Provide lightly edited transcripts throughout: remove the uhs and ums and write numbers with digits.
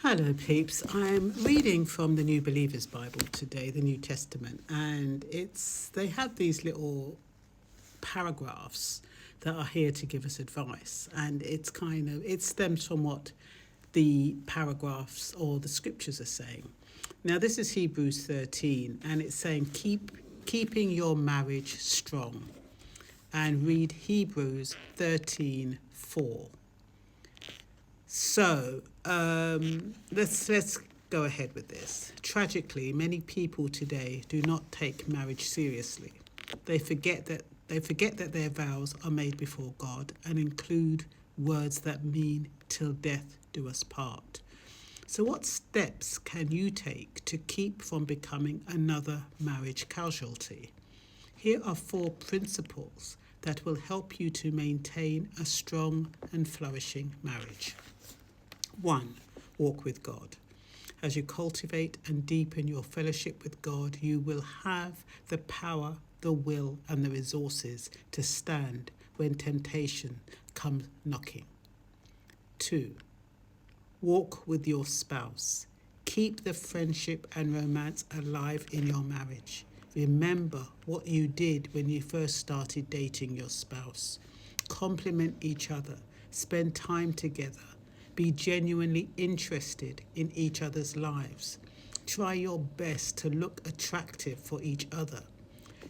Hello, peeps. I'm reading from the New Believers Bible today, the New Testament, and they have these little paragraphs that are here to give us advice, and it stems from what the paragraphs or the scriptures are saying. Now, this is Hebrews 13, and it's saying keeping your marriage strong, and read Hebrews 13:4. So let's go ahead with this. Tragically, many people today do not take marriage seriously. They forget that their vows are made before God and include words that mean till death do us part. So what steps can you take to keep from becoming another marriage casualty? Here are 4 principles that will help you to maintain a strong and flourishing marriage. 1. Walk with God. As you cultivate and deepen your fellowship with God, you will have the power, the will, and the resources to stand when temptation comes knocking. 2. Walk with your spouse. Keep the friendship and romance alive in your marriage. Remember what you did when you first started dating your spouse. Complement each other. Spend time together. Be genuinely interested in each other's lives. Try your best to look attractive for each other.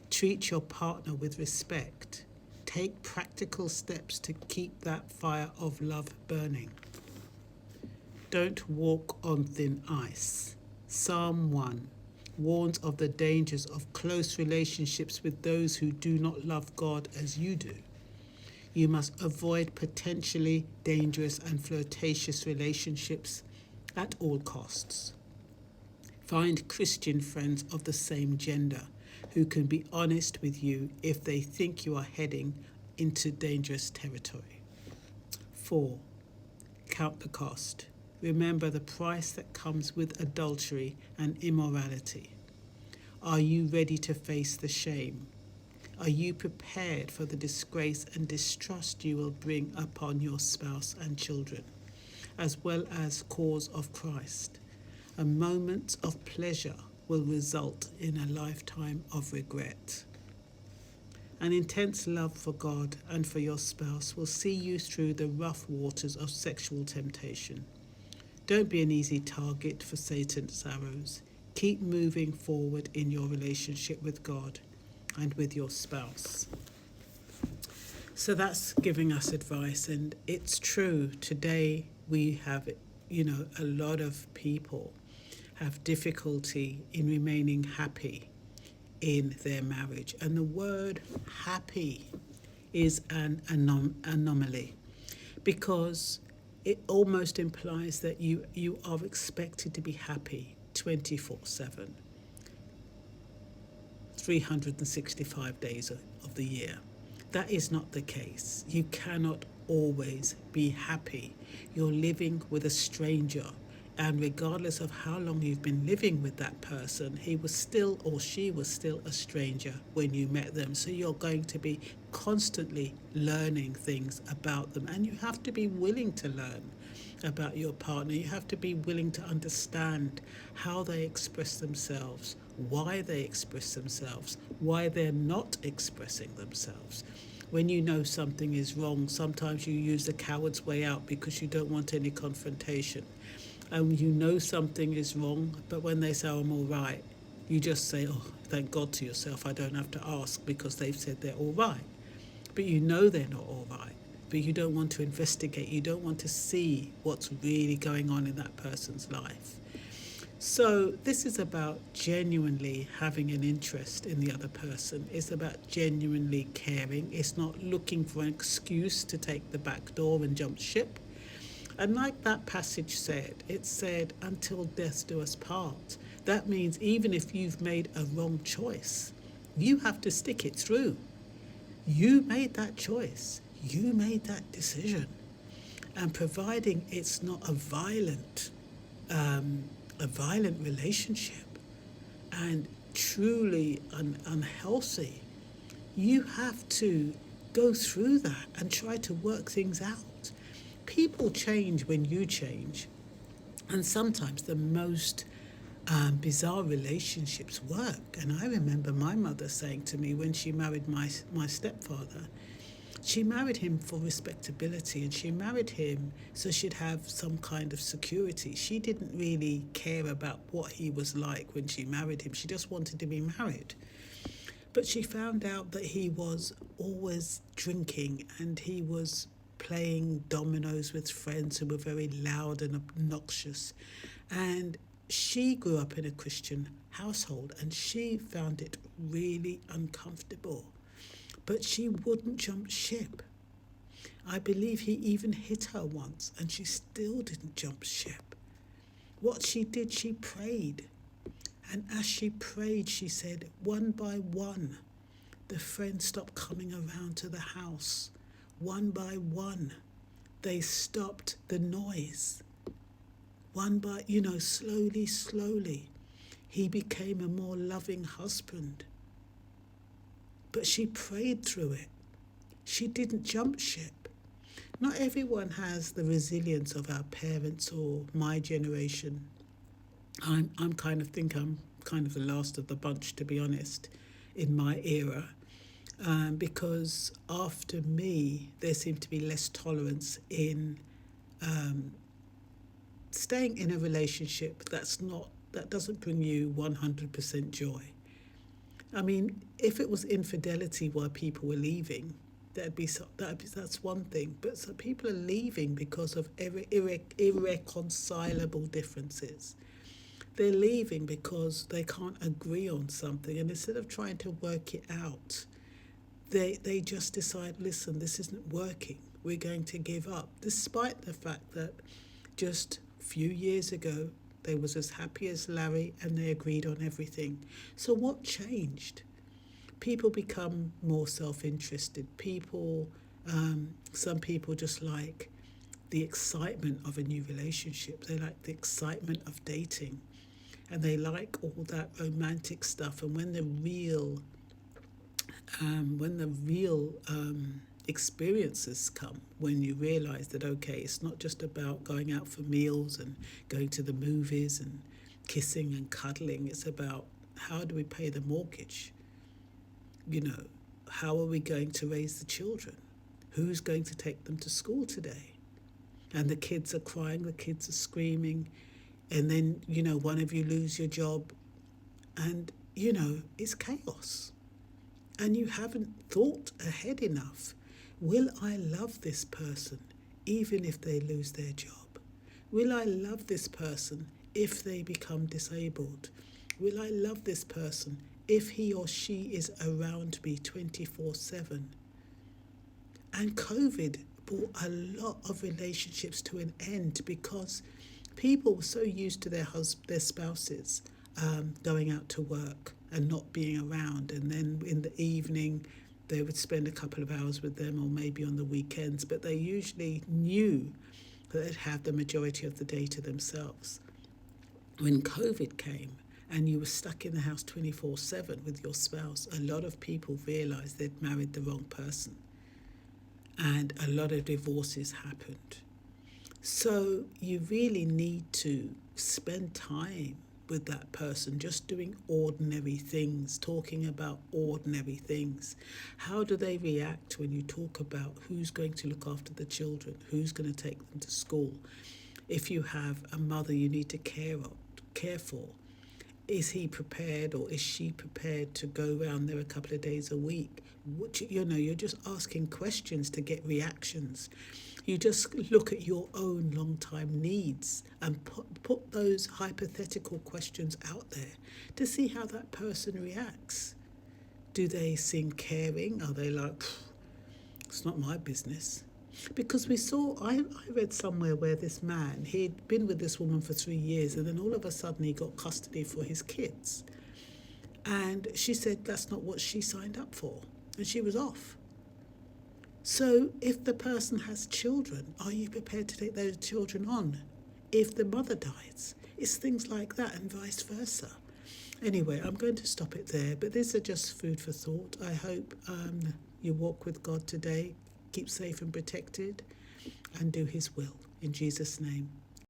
Treat your partner with respect. Take practical steps to keep that fire of love burning. Don't walk on thin ice. Psalm 1 warns of the dangers of close relationships with those who do not love God as you do. You must avoid potentially dangerous and flirtatious relationships at all costs. Find Christian friends of the same gender who can be honest with you if they think you are heading into dangerous territory. 4. Count the cost. Remember the price that comes with adultery and immorality. Are you ready to face the shame? Are you prepared for the disgrace and distrust you will bring upon your spouse and children, as well as cause of Christ? A moment of pleasure will result in a lifetime of regret. An intense love for God and for your spouse will see you through the rough waters of sexual temptation. Don't be an easy target for Satan's arrows. Keep moving forward in your relationship with God and with your spouse. So that's giving us advice, and it's true. Today we have, a lot of people have difficulty in remaining happy in their marriage. And the word happy is an anomaly, because it almost implies that you are expected to be happy 24/7. 365 days of the year. That is not the case. You cannot always be happy. You're living with a stranger, and regardless of how long you've been living with that person, he was still or she was still a stranger when you met them. So you're going to be constantly learning things about them, and you have to be willing to learn about your partner. You have to be willing to understand how they express themselves, why they express themselves, why they're not expressing themselves. When you know something is wrong, sometimes you use the coward's way out because you don't want any confrontation. And you know something is wrong, but when they say, I'm all right, you just say, oh, thank God to yourself, I don't have to ask because they've said they're all right. But you know they're not all right, but you don't want to investigate. You don't want to see what's really going on in that person's life. So this is about genuinely having an interest in the other person. It's about genuinely caring. It's not looking for an excuse to take the back door and jump ship. And like that passage said, it said, until death do us part. That means even if you've made a wrong choice, you have to stick it through. You made that choice. You made that decision. And providing it's not a violent relationship and truly unhealthy, you have to go through that and try to work things out. People change when you change. And sometimes the most bizarre relationships work. And I remember my mother saying to me when she married my stepfather, she married him for respectability, and she married him so she'd have some kind of security. She didn't really care about what he was like when she married him. She just wanted to be married. But she found out that he was always drinking, and he was playing dominoes with friends who were very loud and obnoxious. And she grew up in a Christian household, and she found it really uncomfortable. But she wouldn't jump ship. I believe he even hit her once, and she still didn't jump ship. What she did, she prayed. And as she prayed, she said, one by one, the friends stopped coming around to the house. One by one, they stopped the noise. One by, slowly, slowly, he became a more loving husband. But she prayed through it. She didn't jump ship. Not everyone has the resilience of our parents or my generation. I'm kind of the last of the bunch, to be honest, in my era, because after me, there seemed to be less tolerance in staying in a relationship that doesn't bring you 100% joy. I mean, if it was infidelity while people were leaving, that's one thing. But so people are leaving because of irreconcilable differences. They're leaving because they can't agree on something, and instead of trying to work it out, they just decide, listen, this isn't working. We're going to give up, despite the fact that just a few years ago they was as happy as Larry and they agreed on everything. So what changed? People become more self-interested. Some people just like the excitement of a new relationship. They like the excitement of dating, and they like all that romantic stuff. And when the real experiences come, when you realize that, okay, it's not just about going out for meals and going to the movies and kissing and cuddling. It's about, how do we pay the mortgage? How are we going to raise the children? Who's going to take them to school today? And the kids are crying, the kids are screaming, and then, one of you lose your job, and, it's chaos. And you haven't thought ahead enough. Will I love this person even if they lose their job? Will I love this person if they become disabled? Will I love this person if he or she is around me 24/7? And COVID brought a lot of relationships to an end because people were so used to their spouses going out to work and not being around, and then in the evening they would spend a couple of hours with them, or maybe on the weekends, but they usually knew that they'd have the majority of the day to themselves. When COVID came and you were stuck in the house 24/7 with your spouse, a lot of people realised they'd married the wrong person, and a lot of divorces happened. So you really need to spend time with that person, just doing ordinary things, talking about ordinary things. How do they react when you talk about who's going to look after the children, who's going to take them to school? If you have a mother you need to care for, is he prepared or is she prepared to go around there a couple of days a week? You're just asking questions to get reactions. You just look at your own long-time needs and put those hypothetical questions out there to see how that person reacts. Do they seem caring? Are they like, it's not my business? Because I read somewhere where this man, he'd been with this woman for 3 years, and then all of a sudden he got custody for his kids. And she said that's not what she signed up for, and she was off. So if the person has children, are you prepared to take those children on if the mother dies? It's things like that, and vice versa. Anyway, I'm going to stop it there, but these are just food for thought. I hope you walk with God today, keep safe and protected, and do his will. In Jesus' name.